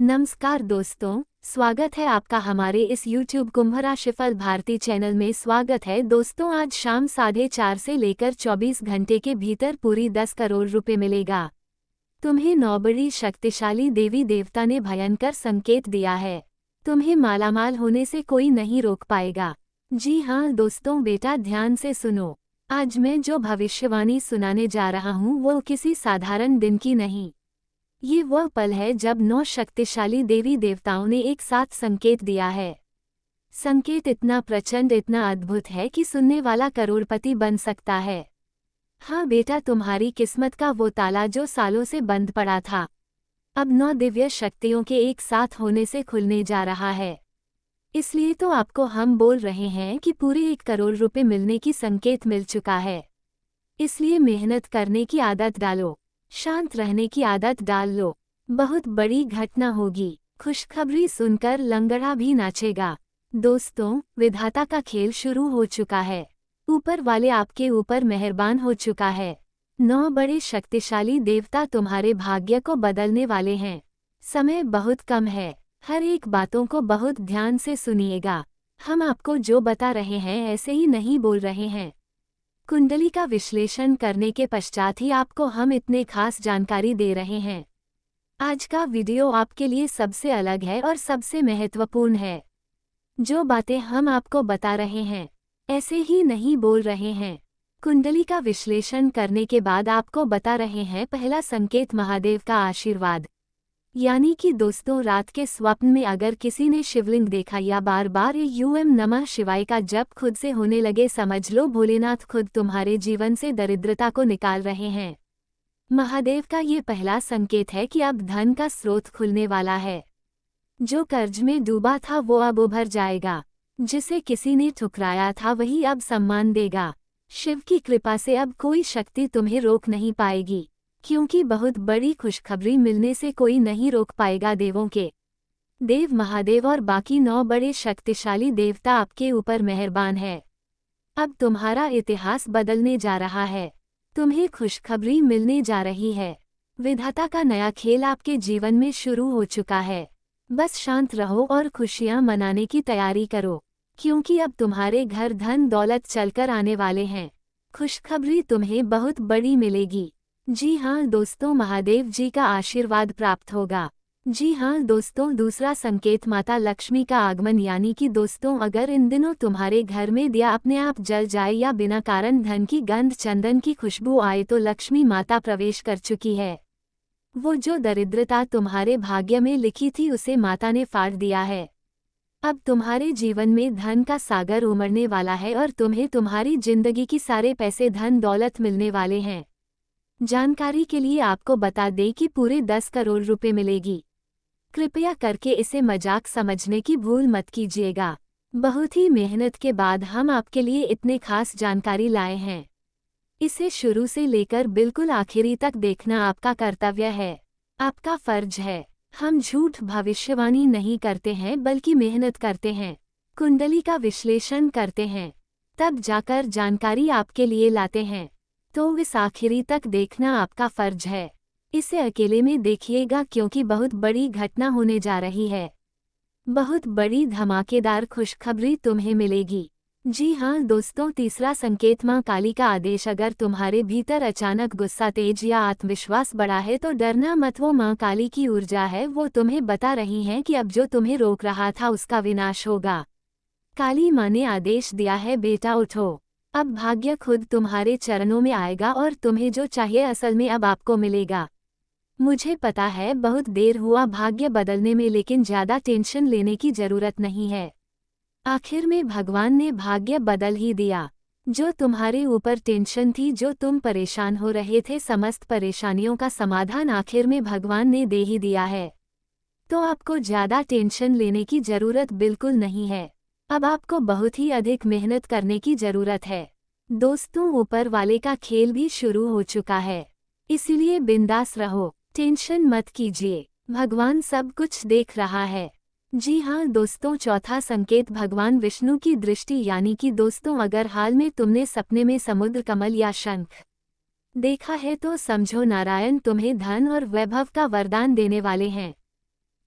नमस्कार दोस्तों, स्वागत है आपका हमारे इस YouTube कुंभ राशिफल भारती चैनल में। स्वागत है दोस्तों। आज शाम 4:30 से लेकर 24 घंटे के भीतर पूरी 10 करोड़ रुपए मिलेगा। तुम्हें 9 बड़ी शक्तिशाली देवी देवता ने भयंकर संकेत दिया है। तुम्हें मालामाल होने से कोई नहीं रोक पाएगा। जी हाँ दोस्तों, बेटा ध्यान से सुनो। आज मैं जो भविष्यवाणी सुनाने जा रहा हूँ वो किसी साधारण दिन की नहीं। ये वह पल है जब 9 शक्तिशाली देवी देवताओं ने एक साथ संकेत दिया है। संकेत इतना प्रचंड, इतना अद्भुत है कि सुनने वाला करोड़पति बन सकता है। हाँ बेटा, तुम्हारी किस्मत का वो ताला जो सालों से बंद पड़ा था, अब 9 दिव्य शक्तियों के एक साथ होने से खुलने जा रहा है। इसलिए तो आपको हम बोल रहे हैं कि पूरे 1 करोड़ रुपए मिलने की संकेत मिल चुका है। इसलिए मेहनत करने की आदत डालो, शांत रहने की आदत डाल लो। बहुत बड़ी घटना होगी। खुशखबरी सुनकर लंगड़ा भी नाचेगा। दोस्तों, विधाता का खेल शुरू हो चुका है। ऊपर वाले आपके ऊपर मेहरबान हो चुका है। 9 बड़े शक्तिशाली देवता तुम्हारे भाग्य को बदलने वाले हैं। समय बहुत कम है। हर एक बातों को बहुत ध्यान से सुनिएगा। हम आपको जो बता रहे हैं ऐसे ही नहीं बोल रहे हैं। कुंडली का विश्लेषण करने के पश्चात ही आपको हम इतने खास जानकारी दे रहे हैं। आज का वीडियो आपके लिए सबसे अलग है और सबसे महत्वपूर्ण है। जो बातें हम आपको बता रहे हैं ऐसे ही नहीं बोल रहे हैं। कुंडली का विश्लेषण करने के बाद आपको बता रहे हैं पहला संकेत, महादेव का आशीर्वाद। यानी कि दोस्तों, रात के स्वप्न में अगर किसी ने शिवलिंग देखा या बार बार यूएम नमः शिवाय का जप खुद से होने लगे, समझ लो भोलेनाथ खुद तुम्हारे जीवन से दरिद्रता को निकाल रहे हैं। महादेव का ये पहला संकेत है कि अब धन का स्रोत खुलने वाला है। जो कर्ज में डूबा था वो अब उभर जाएगा। जिसे किसी ने ठुकराया था वही अब सम्मान देगा। शिव की कृपा से अब कोई शक्ति तुम्हें रोक नहीं पाएगी, क्योंकि बहुत बड़ी खुशखबरी मिलने से कोई नहीं रोक पाएगा। देवों के देव महादेव और बाकी 9 बड़े शक्तिशाली देवता आपके ऊपर मेहरबान है। अब तुम्हारा इतिहास बदलने जा रहा है। तुम्हें खुशखबरी मिलने जा रही है। विधाता का नया खेल आपके जीवन में शुरू हो चुका है। बस शांत रहो और खुशियां मनाने की तैयारी करो, क्योंकि अब तुम्हारे घर धन दौलत चलकर आने वाले हैं। खुशखबरी तुम्हें बहुत बड़ी मिलेगी। जी हाँ दोस्तों, महादेव जी का आशीर्वाद प्राप्त होगा। जी हाँ दोस्तों, दूसरा संकेत, माता लक्ष्मी का आगमन। यानी कि दोस्तों, अगर इन दिनों तुम्हारे घर में दिया अपने आप जल जाए या बिना कारण धन की गंध चंदन की खुशबू आए तो लक्ष्मी माता प्रवेश कर चुकी है। वो जो दरिद्रता तुम्हारे भाग्य में लिखी थी उसे माता ने फाड़ दिया है। अब तुम्हारे जीवन में धन का सागर उमड़ने वाला है और तुम्हें तुम्हारी जिंदगी की सारे पैसे धन दौलत मिलने वाले हैं। जानकारी के लिए आपको बता दें कि पूरे 10 करोड़ रुपए मिलेगी। कृपया करके इसे मजाक समझने की भूल मत कीजिएगा। बहुत ही मेहनत के बाद हम आपके लिए इतने खास जानकारी लाए हैं। इसे शुरू से लेकर बिल्कुल आखिरी तक देखना आपका कर्तव्य है, आपका फर्ज है। हम झूठ भविष्यवाणी नहीं करते हैं बल्कि मेहनत करते हैं, कुंडली का विश्लेषण करते हैं, तब जाकर जानकारी आपके लिए लाते हैं। तो इस आखिरी तक देखना आपका फर्ज है। इसे अकेले में देखिएगा, क्योंकि बहुत बड़ी घटना होने जा रही है। बहुत बड़ी धमाकेदार खुशखबरी तुम्हें मिलेगी। जी हाँ दोस्तों, तीसरा संकेत, माँ काली का आदेश। अगर तुम्हारे भीतर अचानक गुस्सा, तेज या आत्मविश्वास बढ़ा है तो डरना मत। वो माँ काली की ऊर्जा है। वो तुम्हें बता रही हैं कि अब जो तुम्हें रोक रहा था उसका विनाश होगा। काली माँ ने आदेश दिया है, बेटा उठो। अब भाग्य खुद तुम्हारे चरणों में आएगा और तुम्हें जो चाहिए असल में अब आपको मिलेगा। मुझे पता है बहुत देर हुआ भाग्य बदलने में, लेकिन ज़्यादा टेंशन लेने की ज़रूरत नहीं है। आखिर में भगवान ने भाग्य बदल ही दिया। जो तुम्हारे ऊपर टेंशन थी, जो तुम परेशान हो रहे थे, समस्त परेशानियों का समाधान आखिर में भगवान ने दे ही दिया है। तो आपको ज़्यादा टेंशन लेने की ज़रूरत बिल्कुल नहीं है। अब आपको बहुत ही अधिक मेहनत करने की ज़रूरत है। दोस्तों, ऊपर वाले का खेल भी शुरू हो चुका है, इसीलिए बिंदास रहो, टेंशन मत कीजिए। भगवान सब कुछ देख रहा है। जी हाँ दोस्तों, चौथा संकेत, भगवान विष्णु की दृष्टि। यानी कि दोस्तों, अगर हाल में तुमने सपने में समुद्र कमल या शंख देखा है तो समझो नारायण तुम्हें धन और वैभव का वरदान देने वाले हैं।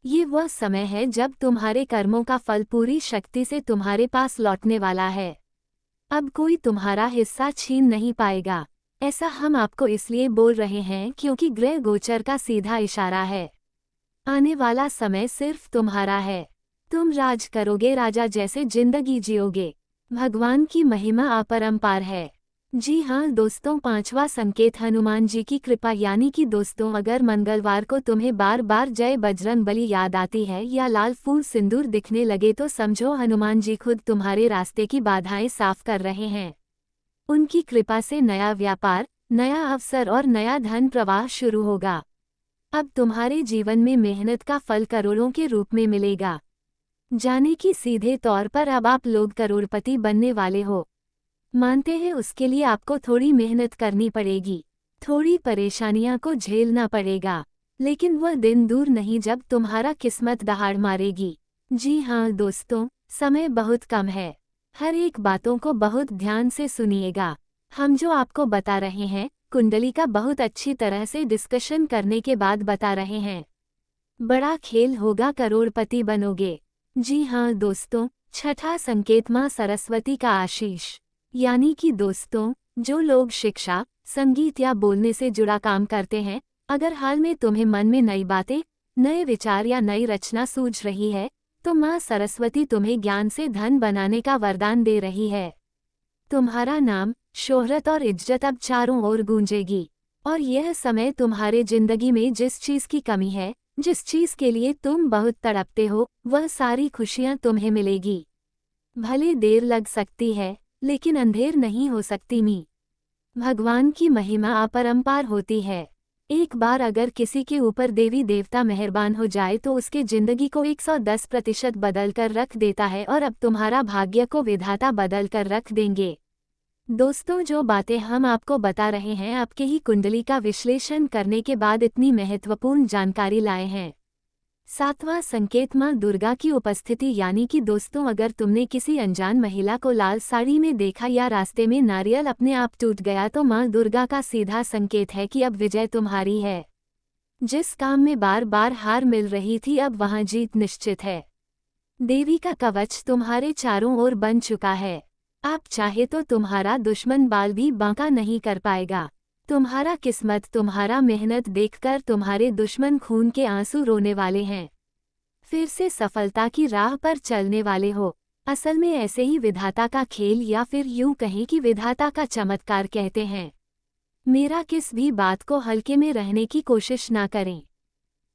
ये वह समय है जब तुम्हारे कर्मों का फल पूरी शक्ति से तुम्हारे पास लौटने वाला है। अब कोई तुम्हारा हिस्सा छीन नहीं पाएगा। ऐसा हम आपको इसलिए बोल रहे हैं क्योंकि ग्रह गोचर का सीधा इशारा है। आने वाला समय सिर्फ तुम्हारा है। तुम राज करोगे, राजा जैसे जिंदगी जियोगे। भगवान की महिमा अपरंपार है। जी हाँ दोस्तों, पांचवा संकेत हनुमान जी की कृपा। यानी कि दोस्तों, अगर मंगलवार को तुम्हें बार बार जय बजरंग बली याद आती है या लाल फूल सिंदूर दिखने लगे तो समझो हनुमान जी खुद तुम्हारे रास्ते की बाधाएं साफ कर रहे हैं। उनकी कृपा से नया व्यापार, नया अवसर और नया धन प्रवाह शुरू होगा। अब तुम्हारे जीवन में मेहनत का फल करोड़ों के रूप में मिलेगा। जाने कि सीधे तौर पर अब आप लोग करोड़पति बनने वाले हो। मानते हैं उसके लिए आपको थोड़ी मेहनत करनी पड़ेगी, थोड़ी परेशानियां को झेलना पड़ेगा, लेकिन वह दिन दूर नहीं जब तुम्हारा किस्मत दहाड़ मारेगी। जी हाँ दोस्तों, समय बहुत कम है। हर एक बातों को बहुत ध्यान से सुनिएगा। हम जो आपको बता रहे हैं, कुंडली का बहुत अच्छी तरह से डिस्कशन करने के बाद बता रहे हैं। बड़ा खेल होगा, करोड़पति बनोगे। जी हाँ दोस्तों, छठा संकेत माँ सरस्वती का आशीष। यानी कि दोस्तों, जो लोग शिक्षा, संगीत या बोलने से जुड़ा काम करते हैं, अगर हाल में तुम्हें मन में नई बातें, नए विचार या नई रचना सूझ रही है, तो माँ सरस्वती तुम्हें ज्ञान से धन बनाने का वरदान दे रही है। तुम्हारा नाम, शोहरत और इज्जत अब चारों ओर गूंजेगी। और यह समय तुम्हारे जिंदगी में जिस चीज की कमी है, जिस चीज के लिए तुम बहुत तड़पते हो, वह सारी खुशियां तुम्हें मिलेगी। भले देर लग सकती है, लेकिन अंधेर नहीं हो सकती मी। भगवान की महिमा अपरंपार होती है। एक बार अगर किसी के ऊपर देवी देवता मेहरबान हो जाए तो उसके जिंदगी को 110% बदल कर रख देता है, और अब तुम्हारा भाग्य को विधाता बदल कर रख देंगे। दोस्तों, जो बातें हम आपको बता रहे हैं आपके ही कुंडली का विश्लेषण करने के बाद इतनी महत्वपूर्ण जानकारी लाए हैं। सातवां संकेत माँ दुर्गा की उपस्थिति। यानी कि दोस्तों, अगर तुमने किसी अनजान महिला को लाल साड़ी में देखा या रास्ते में नारियल अपने आप टूट गया तो माँ दुर्गा का सीधा संकेत है कि अब विजय तुम्हारी है। जिस काम में बार बार हार मिल रही थी, अब वहां जीत निश्चित है। देवी का कवच तुम्हारे चारों ओर बन चुका है। आप चाहे तो तुम्हारा दुश्मन बाल भी बांका नहीं कर पाएगा। तुम्हारा किस्मत, तुम्हारा मेहनत देखकर तुम्हारे दुश्मन खून के आंसू रोने वाले हैं। फिर से सफलता की राह पर चलने वाले हो। असल में ऐसे ही विधाता का खेल, या फिर यूं कहें कि विधाता का चमत्कार कहते हैं। मेरा किस भी बात को हल्के में रहने की कोशिश ना करें।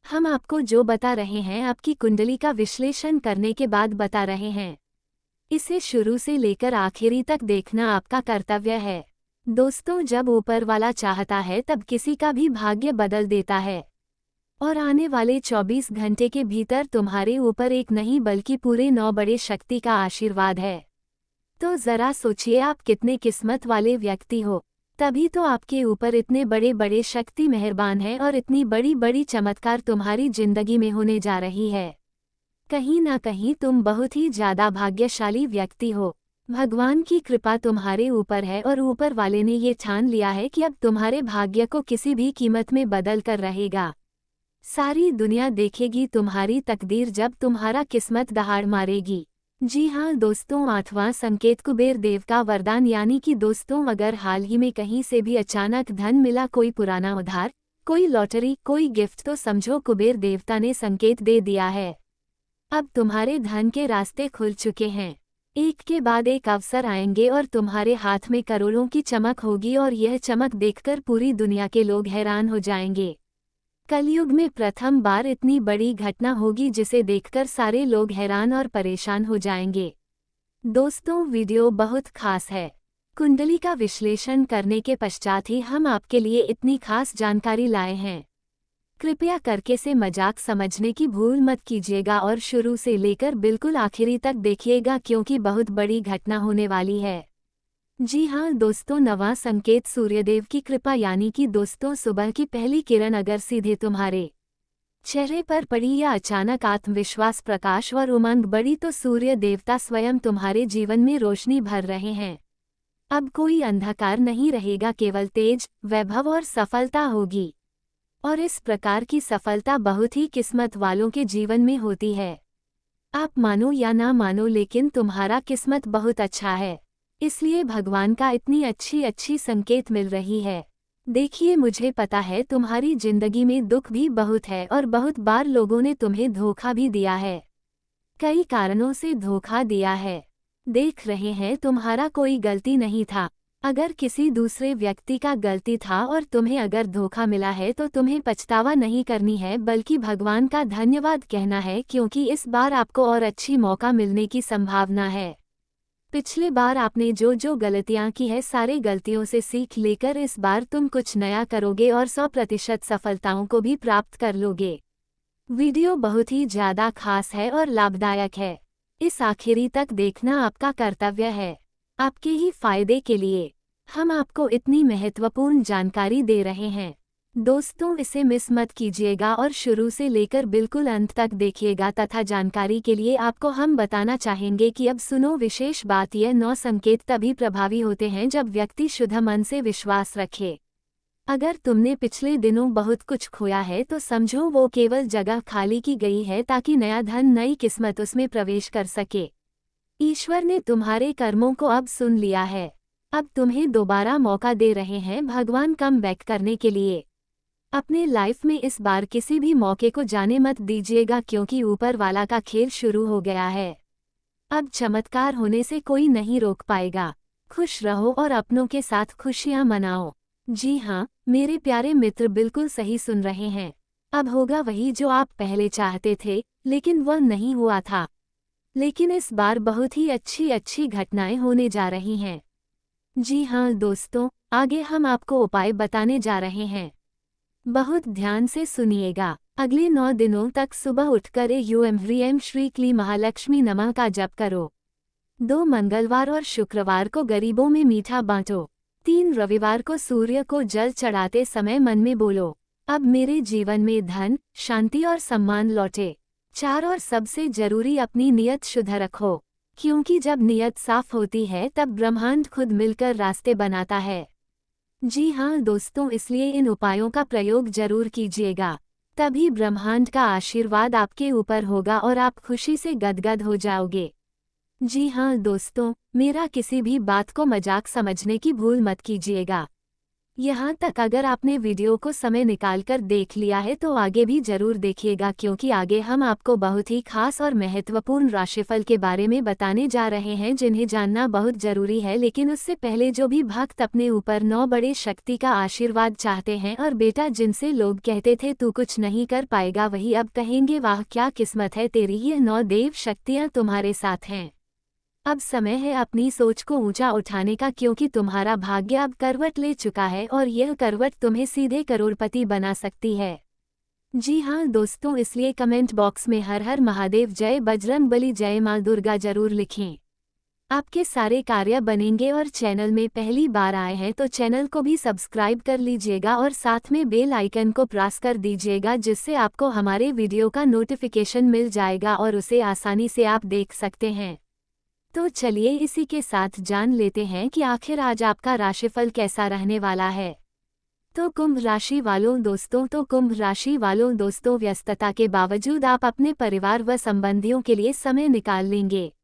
हम आपको जो बता रहे हैं आपकी कुंडली का विश्लेषण करने के बाद बता रहे हैं। इसे शुरू से लेकर आखिरी तक देखना आपका कर्तव्य है। दोस्तों, जब ऊपर वाला चाहता है तब किसी का भी भाग्य बदल देता है। और आने वाले 24 घंटे के भीतर तुम्हारे ऊपर एक नहीं बल्कि पूरे 9 बड़े शक्ति का आशीर्वाद है। तो जरा सोचिए आप कितने किस्मत वाले व्यक्ति हो। तभी तो आपके ऊपर इतने बड़े बड़े शक्ति मेहरबान है और इतनी बड़ी बड़ी चमत्कार तुम्हारी जिंदगी में होने जा रही है। कहीं ना कहीं तुम बहुत ही ज्यादा भाग्यशाली व्यक्ति हो। भगवान की कृपा तुम्हारे ऊपर है और ऊपर वाले ने ये ठान लिया है कि अब तुम्हारे भाग्य को किसी भी कीमत में बदल कर रहेगा। सारी दुनिया देखेगी तुम्हारी तकदीर जब तुम्हारा किस्मत दहाड़ मारेगी। जी हाँ दोस्तों, आठवां संकेत कुबेर देव का वरदान। यानी कि दोस्तों, अगर हाल ही में कहीं से भी अचानक धन मिला, कोई पुराना उधार, कोई लॉटरी, कोई गिफ्ट, तो समझो कुबेर देवता ने संकेत दे दिया है। अब तुम्हारे धन के रास्ते खुल चुके हैं। एक के बाद एक अवसर आएंगे और तुम्हारे हाथ में करोड़ों की चमक होगी, और यह चमक देखकर पूरी दुनिया के लोग हैरान हो जाएंगे। कलयुग में प्रथम बार इतनी बड़ी घटना होगी जिसे देखकर सारे लोग हैरान और परेशान हो जाएंगे। दोस्तों, वीडियो बहुत खास है। कुंडली का विश्लेषण करने के पश्चात ही हम आपके लिए इतनी खास जानकारी लाए हैं। कृपया करके से मजाक समझने की भूल मत कीजिएगा और शुरू से लेकर बिल्कुल आखिरी तक देखिएगा, क्योंकि बहुत बड़ी घटना होने वाली है। जी हाँ दोस्तों, नवां संकेत सूर्यदेव की कृपा। यानी कि दोस्तों, सुबह की पहली किरण अगर सीधे तुम्हारे चेहरे पर पड़ी या अचानक आत्मविश्वास, प्रकाश और उमंग बढ़ी तो सूर्य देवता स्वयं तुम्हारे जीवन में रोशनी भर रहे हैं। अब कोई अंधकार नहीं रहेगा, केवल तेज, वैभव और सफलता होगी। और इस प्रकार की सफलता बहुत ही किस्मत वालों के जीवन में होती है। आप मानो या ना मानो लेकिन तुम्हारा किस्मत बहुत अच्छा है, इसलिए भगवान का इतनी अच्छी अच्छी संकेत मिल रही है। देखिए, मुझे पता है तुम्हारी जिंदगी में दुख भी बहुत है और बहुत बार लोगों ने तुम्हें धोखा भी दिया है, कई कारणों से धोखा दिया है। देख रहे हैं, तुम्हारा कोई गलती नहीं था, अगर किसी दूसरे व्यक्ति का गलती था और तुम्हें अगर धोखा मिला है तो तुम्हें पछतावा नहीं करनी है बल्कि भगवान का धन्यवाद कहना है, क्योंकि इस बार आपको और अच्छी मौका मिलने की संभावना है। पिछले बार आपने जो जो गलतियां की है, सारे गलतियों से सीख लेकर इस बार तुम कुछ नया करोगे और 100% सफलताओं को भी प्राप्त कर लोगे। वीडियो बहुत ही ज़्यादा खास है और लाभदायक है, इस आखिरी तक देखना आपका कर्तव्य है। आपके ही फायदे के लिए हम आपको इतनी महत्वपूर्ण जानकारी दे रहे हैं। दोस्तों, इसे मिस मत कीजिएगा और शुरू से लेकर बिल्कुल अंत तक देखिएगा तथा जानकारी के लिए आपको हम बताना चाहेंगे कि अब सुनो विशेष बात, यह 9 संकेत तभी प्रभावी होते हैं जब व्यक्ति शुद्ध मन से विश्वास रखे। अगर तुमने पिछले दिनों बहुत कुछ खोया है तो समझो वो केवल जगह खाली की गई है ताकि नया धन, नई किस्मत उसमें प्रवेश कर सके। ईश्वर ने तुम्हारे कर्मों को अब सुन लिया है, अब तुम्हें दोबारा मौका दे रहे हैं भगवान कम बैक करने के लिए। अपने लाइफ में इस बार किसी भी मौके को जाने मत दीजिएगा, क्योंकि ऊपर वाला का खेल शुरू हो गया है। अब चमत्कार होने से कोई नहीं रोक पाएगा। खुश रहो और अपनों के साथ खुशियां मनाओ। जी हाँ, मेरे प्यारे मित्र बिल्कुल सही सुन रहे हैं, अब होगा वही जो आप पहले चाहते थे लेकिन वह नहीं हुआ था। लेकिन इस बार बहुत ही अच्छी अच्छी घटनाएं होने जा रही हैं। जी हाँ दोस्तों, आगे हम आपको उपाय बताने जा रहे हैं, बहुत ध्यान से सुनिएगा। अगले 9 दिनों तक सुबह उठकर यूएम ह्रीएम श्री क्ली महालक्ष्मी नमः का जप करो। 2 मंगलवार और शुक्रवार को गरीबों में मीठा बांटो। 3 रविवार को सूर्य को जल चढ़ाते समय मन में बोलो, अब मेरे जीवन में धन, शांति और सम्मान लौटे। 4 और सबसे जरूरी, अपनी नियत शुद्ध रखो, क्योंकि जब नियत साफ होती है तब ब्रह्मांड खुद मिलकर रास्ते बनाता है। जी हाँ दोस्तों, इसलिए इन उपायों का प्रयोग जरूर कीजिएगा, तभी ब्रह्मांड का आशीर्वाद आपके ऊपर होगा और आप खुशी से गदगद हो जाओगे। जी हाँ दोस्तों, मेरा किसी भी बात को मजाक समझने की भूल मत कीजिएगा। यहाँ तक अगर आपने वीडियो को समय निकालकर देख लिया है तो आगे भी जरूर देखिएगा, क्योंकि आगे हम आपको बहुत ही खास और महत्वपूर्ण राशिफल के बारे में बताने जा रहे हैं, जिन्हें जानना बहुत जरूरी है। लेकिन उससे पहले जो भी भक्त अपने ऊपर 9 बड़े शक्ति का आशीर्वाद चाहते हैं और बेटा जिनसे लोग कहते थे तू कुछ नहीं कर पाएगा, वही अब कहेंगे वाह क्या किस्मत है तेरी, ये 9 देव शक्तियाँ तुम्हारे साथ हैं। अब समय है अपनी सोच को ऊंचा उठाने का, क्योंकि तुम्हारा भाग्य अब करवट ले चुका है और यह करवट तुम्हें सीधे करोड़पति बना सकती है। जी हाँ दोस्तों, इसलिए कमेंट बॉक्स में हर हर महादेव, जय बजरंग बली, जय माँ दुर्गा जरूर लिखें। आपके सारे कार्य बनेंगे। और चैनल में पहली बार आए हैं तो चैनल को भी सब्सक्राइब कर लीजिएगा और साथ में बेल आइकन को प्रेस कर दीजिएगा, जिससे आपको हमारे वीडियो का नोटिफिकेशन मिल जाएगा और उसे आसानी से आप देख सकते हैं। तो चलिए इसी के साथ जान लेते हैं कि आखिर आज आपका राशिफल कैसा रहने वाला है। तो कुंभ राशि वालों दोस्तों, व्यस्तता के बावजूद आप अपने परिवार व संबंधियों के लिए समय निकाल लेंगे।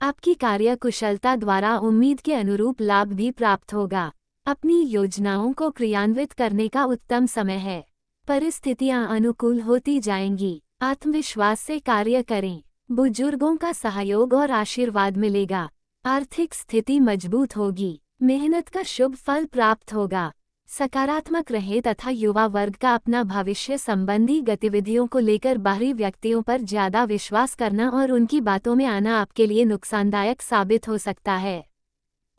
आपकी कार्य कुशलता द्वारा उम्मीद के अनुरूप लाभ भी प्राप्त होगा। अपनी योजनाओं को क्रियान्वित करने का उत्तम समय है। परिस्थितियां अनुकूल होती जाएंगी। आत्मविश्वास से कार्य करें। बुजुर्गों का सहयोग और आशीर्वाद मिलेगा। आर्थिक स्थिति मजबूत होगी। मेहनत का शुभ फल प्राप्त होगा। सकारात्मक रहे तथा युवा वर्ग का अपना भविष्य संबंधी गतिविधियों को लेकर बाहरी व्यक्तियों पर ज्यादा विश्वास करना और उनकी बातों में आना आपके लिए नुकसानदायक साबित हो सकता है।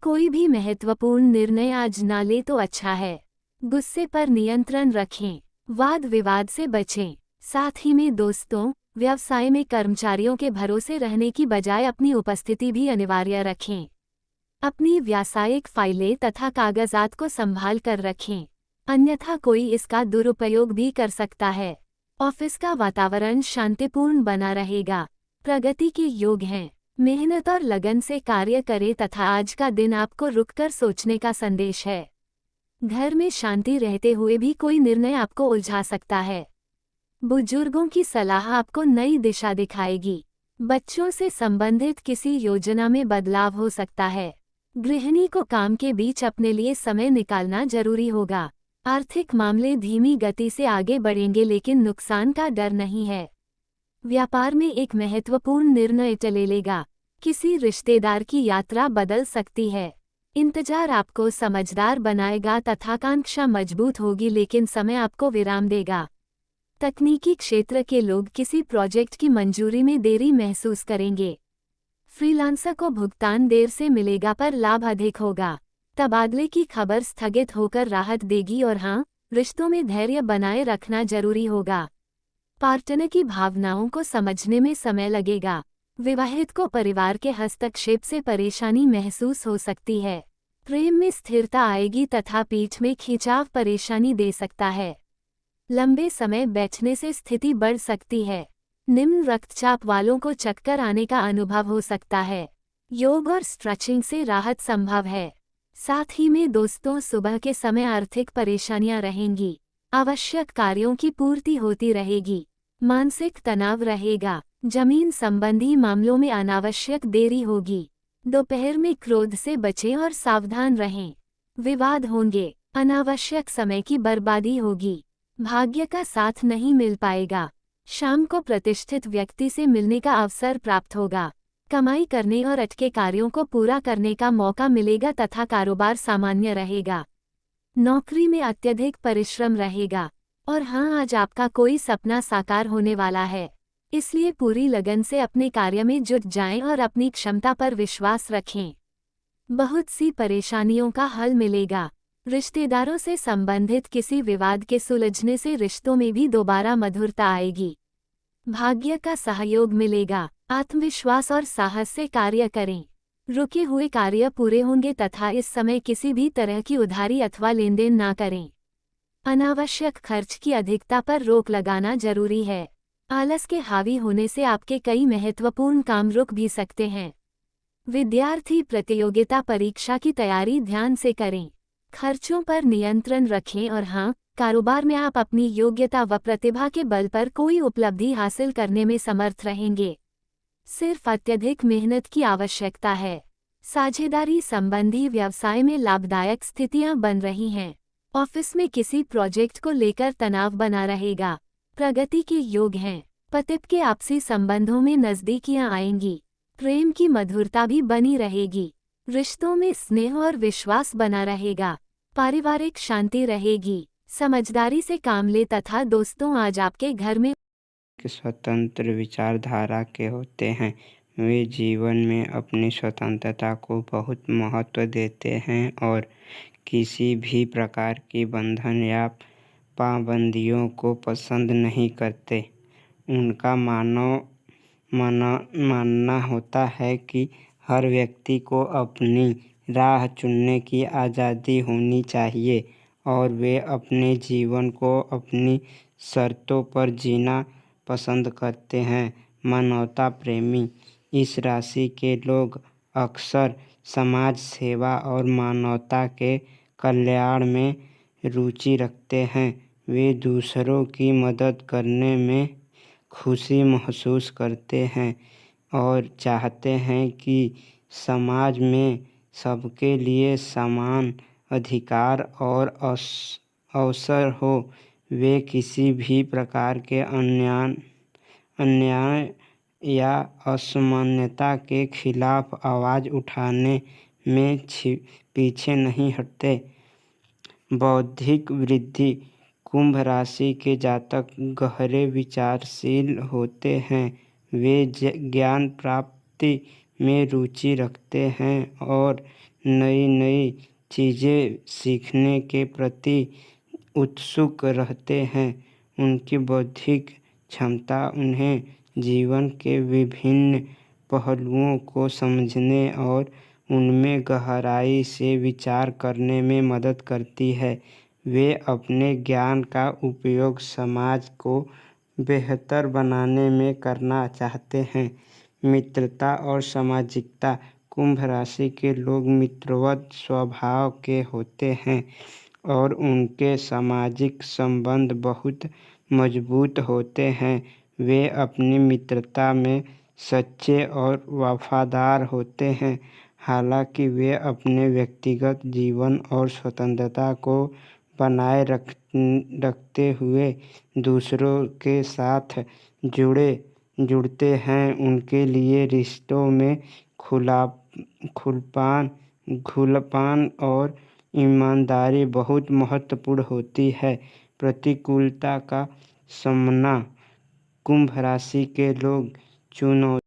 कोई भी महत्वपूर्ण निर्णय आज ना ले तो अच्छा है। गुस्से पर नियंत्रण रखें। वाद विवाद से बचें। साथ ही में दोस्तों, व्यवसाय में कर्मचारियों के भरोसे रहने की बजाय अपनी उपस्थिति भी अनिवार्य रखें। अपनी व्यावसायिक फाइलें तथा कागजात को संभाल कर रखें, अन्यथा कोई इसका दुरुपयोग भी कर सकता है। ऑफिस का वातावरण शांतिपूर्ण बना रहेगा। प्रगति के योग हैं। मेहनत और लगन से कार्य करें तथा आज का दिन आपको रुककर सोचने का संदेश है। घर में शांति रहते हुए भी कोई निर्णय आपको उलझा सकता है। बुजुर्गों की सलाह आपको नई दिशा दिखाएगी। बच्चों से संबंधित किसी योजना में बदलाव हो सकता है। गृहिणी को काम के बीच अपने लिए समय निकालना जरूरी होगा। आर्थिक मामले धीमी गति से आगे बढ़ेंगे लेकिन नुकसान का डर नहीं है। व्यापार में एक महत्वपूर्ण निर्णय टलेगा। किसी रिश्तेदार की यात्रा बदल सकती है। इंतजार आपको समझदार बनाएगा तथा आकांक्षा मजबूत होगी लेकिन समय आपको विराम देगा। तकनीकी क्षेत्र के लोग किसी प्रोजेक्ट की मंजूरी में देरी महसूस करेंगे। फ्रीलांसर को भुगतान देर से मिलेगा पर लाभ अधिक होगा। तबादले की खबर स्थगित होकर राहत देगी और हाँ, रिश्तों में धैर्य बनाए रखना जरूरी होगा। पार्टनर की भावनाओं को समझने में समय लगेगा। विवाहित को परिवार के हस्तक्षेप से परेशानी महसूस हो सकती है। प्रेम में स्थिरता आएगी तथा पीठ में खिंचाव परेशानी दे सकता है। लंबे समय बैठने से स्थिति बढ़ सकती है। निम्न रक्तचाप वालों को चक्कर आने का अनुभव हो सकता है। योग और स्ट्रेचिंग से राहत संभव है। साथ ही में दोस्तों, सुबह के समय आर्थिक परेशानियां रहेंगी। आवश्यक कार्यों की पूर्ति होती रहेगी। मानसिक तनाव रहेगा। जमीन संबंधी मामलों में अनावश्यक देरी होगी। दोपहर में क्रोध से बचें और सावधान रहें। विवाद होंगे। अनावश्यक समय की बर्बादी होगी। भाग्य का साथ नहीं मिल पाएगा। शाम को प्रतिष्ठित व्यक्ति से मिलने का अवसर प्राप्त होगा। कमाई करने और अटके कार्यों को पूरा करने का मौका मिलेगा तथा कारोबार सामान्य रहेगा। नौकरी में अत्यधिक परिश्रम रहेगा। और हाँ, आज आपका कोई सपना साकार होने वाला है। इसलिए पूरी लगन से अपने कार्य में जुट जाएं और अपनी क्षमता पर विश्वास रखें। बहुत सी परेशानियों का हल मिलेगा। रिश्तेदारों से संबंधित किसी विवाद के सुलझने से रिश्तों में भी दोबारा मधुरता आएगी। भाग्य का सहयोग मिलेगा। आत्मविश्वास और साहस से कार्य करें। रुके हुए कार्य पूरे होंगे तथा इस समय किसी भी तरह की उधारी अथवा लेनदेन ना करें। अनावश्यक खर्च की अधिकता पर रोक लगाना जरूरी है। आलस के हावी होने से आपके कई महत्वपूर्ण काम रुक भी सकते हैं। विद्यार्थी प्रतियोगिता परीक्षा की तैयारी ध्यान से करें। खर्चों पर नियंत्रण रखें और हाँ, कारोबार में आप अपनी योग्यता व प्रतिभा के बल पर कोई उपलब्धि हासिल करने में समर्थ रहेंगे। सिर्फ अत्यधिक मेहनत की आवश्यकता है। साझेदारी संबंधी व्यवसाय में लाभदायक स्थितियां बन रही हैं। ऑफिस में किसी प्रोजेक्ट को लेकर तनाव बना रहेगा। प्रगति के योग हैं। पति के आपसी संबंधों में नजदीकियां आएंगी। प्रेम की मधुरता भी बनी रहेगी। रिश्तों में स्नेह और विश्वास बना रहेगा। पारिवारिक शांति रहेगी। समझदारी से काम ले तथा दोस्तों, आज आपके घर में स्वतंत्र विचारधारा के होते हैं। वे जीवन में अपनी स्वतंत्रता को बहुत महत्व देते हैं और किसी भी प्रकार की बंधन या पाबंदियों को पसंद नहीं करते। उनका मानना होता है कि हर व्यक्ति को अपनी राह चुनने की आज़ादी होनी चाहिए और वे अपने जीवन को अपनी शर्तों पर जीना पसंद करते हैं। मानवता प्रेमी इस राशि के लोग अक्सर समाज सेवा और मानवता के कल्याण में रुचि रखते हैं। वे दूसरों की मदद करने में खुशी महसूस करते हैं और चाहते हैं कि समाज में सबके लिए समान अधिकार और अवसर हो। वे किसी भी प्रकार के अन्याय या असमानता के खिलाफ आवाज़ उठाने में पीछे नहीं हटते। बौद्धिक वृद्धि कुंभ राशि के जातक गहरे विचारशील होते हैं। वे ज्ञान प्राप्ति में रुचि रखते हैं और नई नई चीज़ें सीखने के प्रति उत्सुक रहते हैं। उनकी बौद्धिक क्षमता उन्हें जीवन के विभिन्न पहलुओं को समझने और उनमें गहराई से विचार करने में मदद करती है। वे अपने ज्ञान का उपयोग समाज को बेहतर बनाने में करना चाहते हैं। मित्रता और सामाजिकता कुंभ राशि के लोग मित्रवत स्वभाव के होते हैं और उनके सामाजिक संबंध बहुत मजबूत होते हैं। वे अपनी मित्रता में सच्चे और वफादार होते हैं। हालांकि वे अपने व्यक्तिगत जीवन और स्वतंत्रता को बनाए रखते हुए दूसरों के साथ जुड़ते हैं। उनके लिए रिश्तों में खुलापन और ईमानदारी बहुत महत्वपूर्ण होती है। प्रतिकूलता का सामना कुंभ राशि के लोग चुनौती